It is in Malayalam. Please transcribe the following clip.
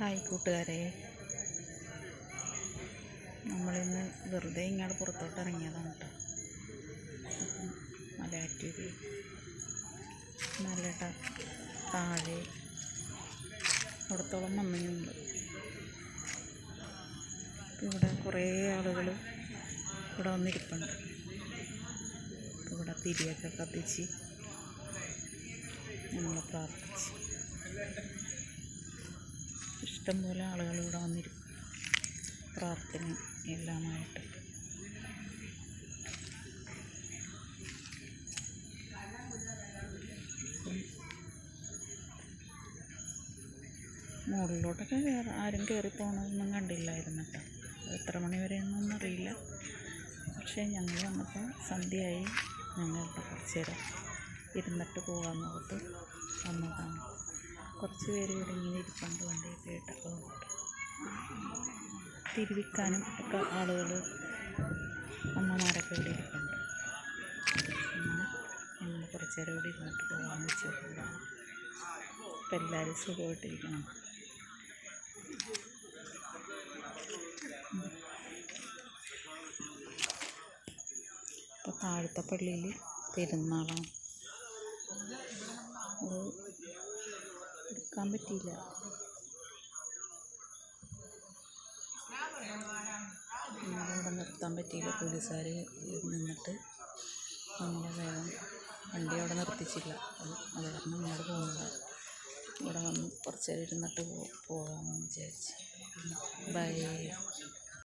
ഹായ് കൂട്ടുകാരെ, നമ്മളിന്ന് വെറുതെ ഇങ്ങോട്ട് പുറത്തോട്ട് ഇറങ്ങിയതാണ് കേട്ടോ. മലയാറ്റൂര് നല്ല താഴെ അവിടത്തോളം വന്നിട്ടുണ്ട്. ഇവിടെ കുറേ ആളുകൾ ഇവിടെ വന്നിരിപ്പുണ്ട്. ഇവിടെ തിരിയൊക്കെ കത്തിച്ച് നമ്മൾ പ്രാർത്ഥിച്ച് ഇഷ്ടംപോലെ ആളുകൾ ഇവിടെ വന്നിരിക്കും പ്രാർത്ഥന എല്ലാമായിട്ട്. മുകളിലോട്ടൊക്കെ ആരും കയറിപ്പോകണമെന്നൊന്നും കണ്ടില്ലായിരുന്നു കേട്ടോ. എത്ര മണി വരെയെന്നൊന്നും അറിയില്ല. പക്ഷേ ഞങ്ങൾ വന്നപ്പോൾ സന്ധ്യയായി. ഞങ്ങളിവിടെ കുറച്ച് നേരം ഇരുന്നിട്ട് പോകാമെന്ന് ഓർത്ത് വന്നതാണ്. കുറച്ച് പേര് ഇവിടെ ഇങ്ങനെ ഇരിപ്പുണ്ട്, വണ്ടിയൊക്കെ ആയിട്ടൊക്കെ വന്നിട്ട്. തിരുവിക്കാനും ഒക്കെ ആളുകൾ അമ്മമാരൊക്കെ ഇവിടെ ഇരിപ്പുണ്ട്. ഞങ്ങൾ കുറച്ച് നേരം ഇവിടെ ഇരുന്നിട്ട് പോകാമെന്ന് വെച്ചിട്ടുള്ളതാണ്. ഇപ്പം എല്ലാവരും സുഖമായിട്ടിരിക്കണം. ഇപ്പോൾ താഴത്തെ പള്ളിയിൽ പെരുന്നാളാണ്. അത് എടുക്കാൻ പറ്റിയില്ല. നമ്മളിവിടെ നിർത്താൻ പറ്റിയില്ല. പോലീസുകാർ നിന്നിട്ട് നമ്മളെ വേഗം വണ്ടി അവിടെ നിർത്തിച്ചില്ല. അത് കാരണം ഇങ്ങോട്ട് പോകുന്നത്. ഇവിടെ വന്ന് കുറച്ച് നേരം ഇരുന്നിട്ട് പോകാമെന്ന് വിചാരിച്ച്. ബൈ.